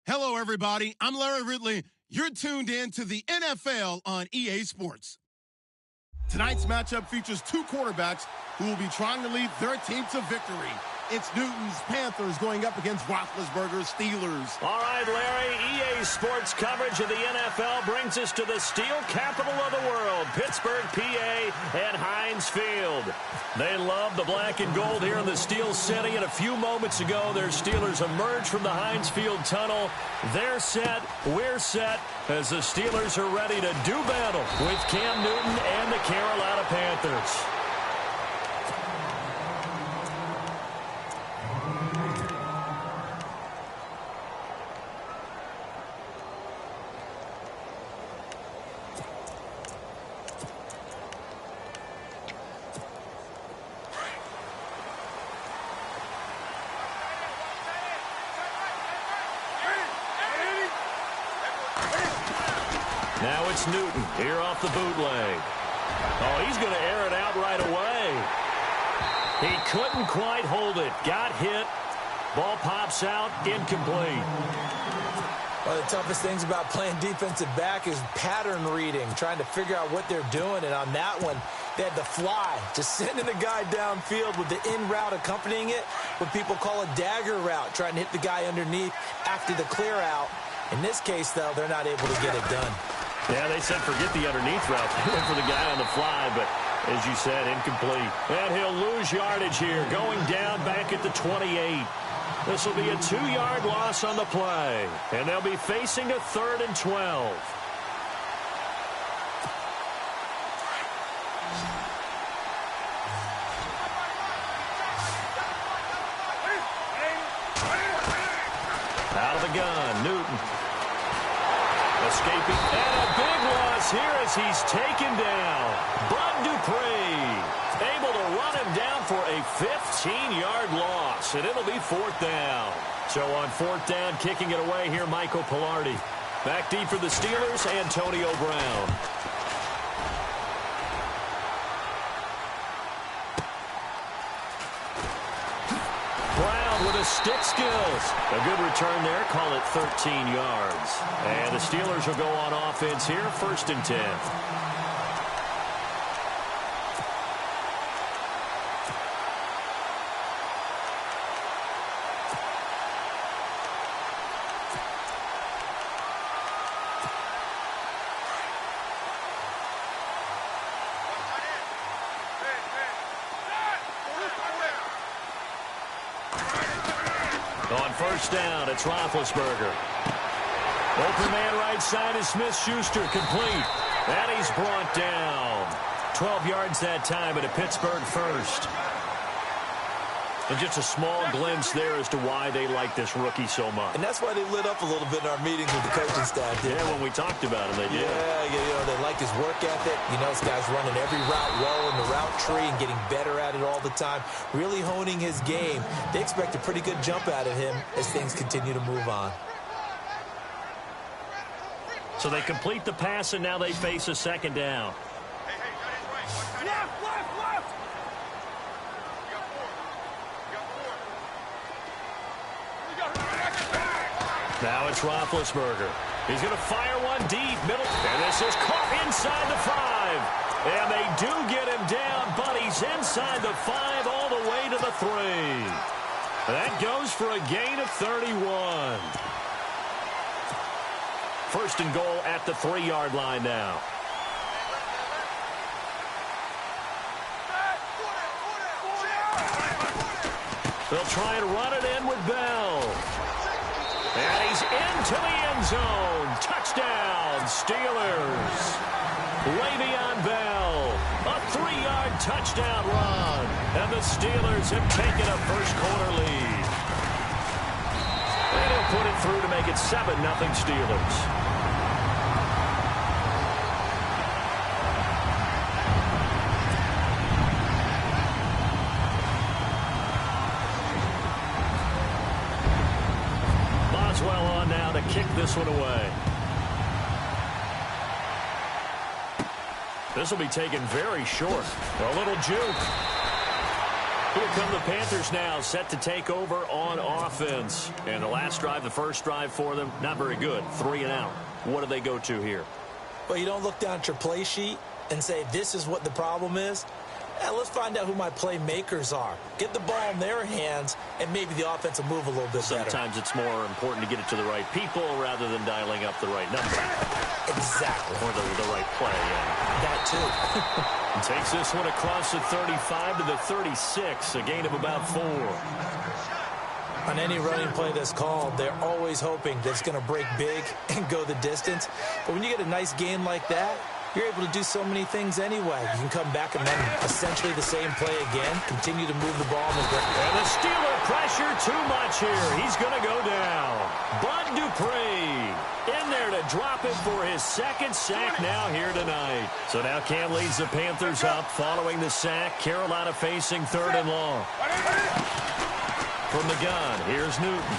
Hello, everybody. I'm Larry Ridley. You're tuned in to the NFL on EA Sports. Tonight's matchup features two quarterbacks who will be trying to lead their team to victory. It's Newton's Panthers going up against Roethlisberger's Steelers. All right, Larry, EA Sports coverage of the NFL brings us to the steel capital of the world, Pittsburgh, PA, at Heinz Field. They love the black and gold here in the Steel City, and a few moments ago, their Steelers emerged from the Heinz Field tunnel. They're set, we're set, as the Steelers are ready to do battle with Cam Newton and the Carolina Panthers. Now it's Newton here off the bootleg. Oh, he's going to air it out right away. He couldn't quite hold it. Got hit. Ball pops out. Incomplete. One of the toughest things about playing defensive back is pattern reading, trying to figure out what they're doing. And on that one, they had to fly, just sending the guy downfield with the in route accompanying it, what people call a dagger route, trying to hit the guy underneath after the clear out. In this case, though, they're not able to get it done. Yeah, they said forget the underneath route. They went for the guy on the fly, but as you said, incomplete. And he'll lose yardage here, going down back at the 28. This will be a 2-yard loss on the play, and they'll be facing a 3rd and 12. Out of the gun, Newton. Escaping, and a big loss here as he's taken down. Bud Dupree able to run him down for a 15-yard loss, and it'll be 4th down. So on 4th down, kicking it away here, Michael Pilardi. Back deep for the Steelers, Antonio Brown. With his stick skills. A good return there. Call it 13 yards. And the Steelers will go on offense here. 1st and 10. On 1st down, it's Roethlisberger. Open man right side is Smith-Schuster, complete. And he's brought down. 12 yards that time at a Pittsburgh 1st. And just a small glimpse there as to why they like this rookie so much. And that's why they lit up a little bit in our meetings with the coaching staff. Yeah, when we talked about him, they did. Yeah, they like his work ethic. You know, this guy's running every route well in the route tree and getting better at it all the time, really honing his game. They expect a pretty good jump out of him as things continue to move on. So they complete the pass, and now they face a 2nd down. Now it's Roethlisberger. He's going to fire one deep, middle, and this is caught inside the 5. And they do get him down, but he's inside the 5 all the way to the 3. That goes for a gain of 31. 1st and goal at the 3-yard line now. They'll try and run it in with Bell. And he's into the end zone. Touchdown, Steelers. Le'Veon Bell, a 3-yard touchdown run. And the Steelers have taken a 1st-quarter lead. And he'll put it through to make it 7-0 Steelers. On now to kick this one away. This will be taken very short. A little juke. Here come the Panthers now, set to take over on offense. And the last drive, the first drive for them, not very good. 3 and out. What do they go to here? Well, you don't look down at your play sheet and say, this is what the problem is. Let's find out who my playmakers are. Get the ball in their hands, and maybe the offense will move a little bit better. Sometimes it's more important to get it to the right people rather than dialing up the right number. Exactly. Or the right play, yeah. That, too. Takes this one across the 35 to the 36, a gain of about 4. On any running play that's called, they're always hoping that it's going to break big and go the distance. But when you get a nice gain like that, you're able to do so many things anyway. You can come back and run essentially the same play again, continue to move the ball in the ground. And the Steeler pressure too much here. He's going to go down. Bud Dupree in there to drop it for his second sack now here tonight. So now Cam leads the Panthers up following the sack. Carolina facing 3rd and long. From the gun, here's Newton.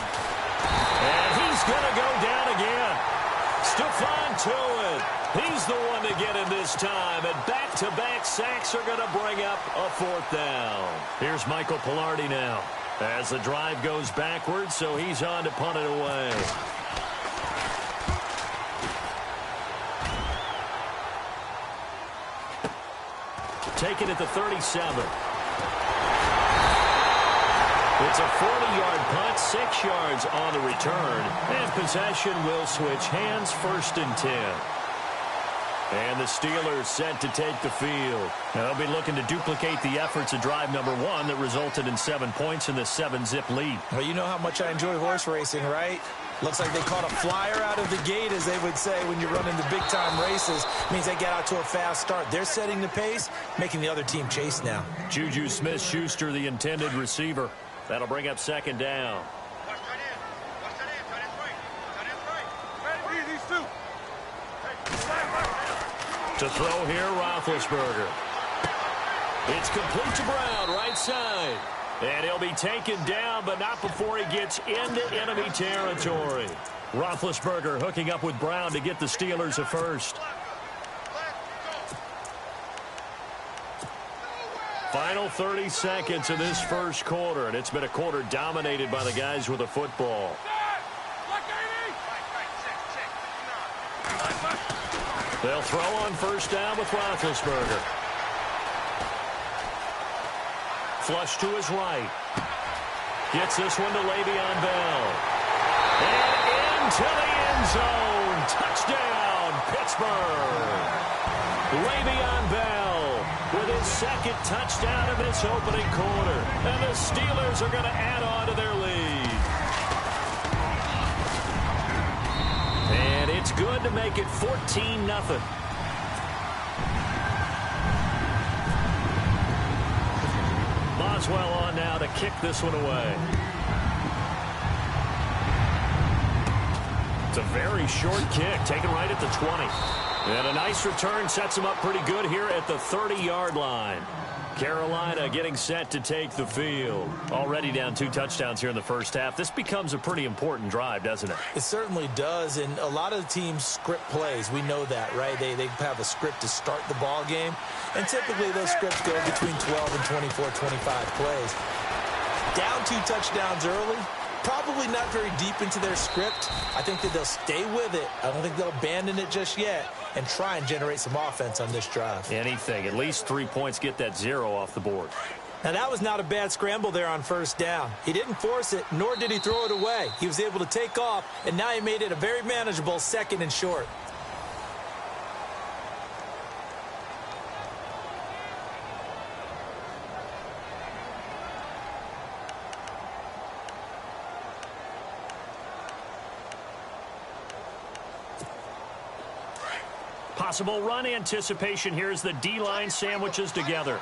And he's going to go down again. Stephon Tuitt. He's the one to get it this time, and back-to-back sacks are going to bring up a 4th down. Here's Michael Pilardi now as the drive goes backwards, so he's on to punt it away. Taken at the 37. It's a 40-yard punt, 6 yards on the return, and possession will switch hands, 1st and 10. And the Steelers set to take the field. They'll be looking to duplicate the efforts of drive number 1 that resulted in 7 points in the 7-zip lead. Well, you know how much I enjoy horse racing, right? Looks like they caught a flyer out of the gate, as they would say, when you're running the big-time races. Means they get out to a fast start. They're setting the pace, making the other team chase now. Juju Smith-Schuster, the intended receiver. That'll bring up 2nd down. To throw here, Roethlisberger. It's complete to Brown, right side. And he'll be taken down, but not before he gets into enemy territory. Roethlisberger hooking up with Brown to get the Steelers a first. Final 30 seconds of this first quarter, and it's been a quarter dominated by the guys with the football. They'll throw on 1st down with Roethlisberger. Flush to his right. Gets this one to Le'Veon Bell. And into the end zone. Touchdown, Pittsburgh. Le'Veon Bell with his 2nd touchdown of this opening quarter. And the Steelers are going to add on to their lead. And it's good to make it 14-0. Boswell on now to kick this one away. It's a very short kick, taken right at the 20. And a nice return sets him up pretty good here at the 30-yard line. Carolina getting set to take the field. Already down 2 touchdowns here in the first half. This becomes a pretty important drive, doesn't it? It certainly does, and a lot of the teams script plays. We know that, right? They have a script to start the ball game, and typically those scripts go between 12 and 24, 25 plays. Down 2 touchdowns early, probably not very deep into their script. I think that they'll stay with it. I don't think they'll abandon it just yet and try and generate some offense on this drive. Anything. At least 3 points, get that 0 off the board. Now, that was not a bad scramble there on 1st down. He didn't force it, nor did he throw it away. He was able to take off, and now he made it a very manageable 2nd and short. Possible run anticipation here as the D-line sandwiches together.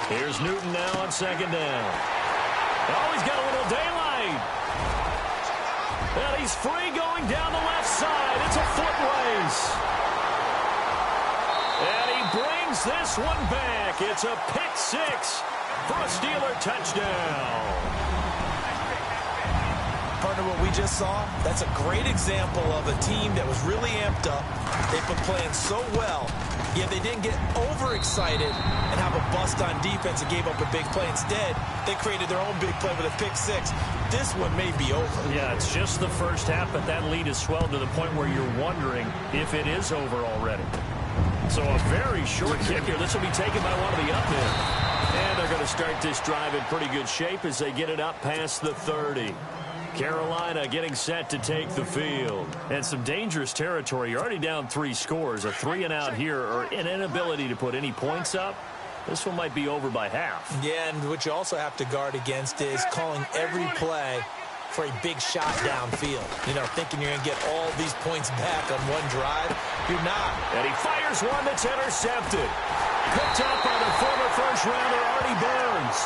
Here's Newton now on 2nd down. Oh, he's got a little daylight. And he's free going down the left side. It's a foot race. And he brings this one back. It's a pick 6. For a Steeler touchdown. partner, what we just saw, that's a great example of a team that was really amped up. They've been playing so well, yet they didn't get overexcited and have a bust on defense and gave up a big play. Instead, they created their own big play with a pick six. This one may be over. Yeah, it's just the first half, but that lead has swelled to the point where you're wondering if it is over already. So a very short kick here. This will be taken by one of the up men. And they're going to start this drive in pretty good shape as they get it up past the 30. Carolina getting set to take the field. And some dangerous territory. You're already down 3 scores. A 3-and-out here or an inability to put any points up. This one might be over by half. Yeah, and what you also have to guard against is calling every play for a big shot downfield. You know, thinking you're going to get all these points back on one drive. You're not. And he fires one that's intercepted. Picked up by the former first-rounder, Artie Burns.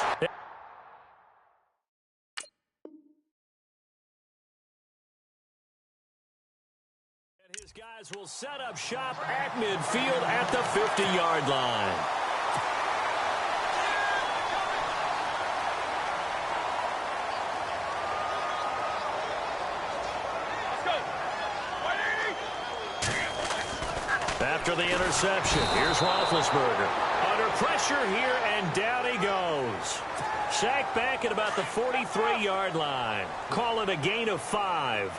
And his guys will set up shop at midfield at the 50-yard line. After the interception, here's Roethlisberger. Under pressure here, and down he goes. Sacked back at about the 43-yard line. Call it a gain of 5.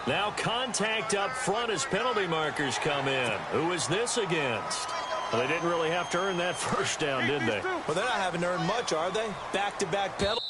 Now contact up front as penalty markers come in. Who is this against? Well, they didn't really have to earn that first down, did they? Well, they're not having to earn much, are they? Back-to-back penalties.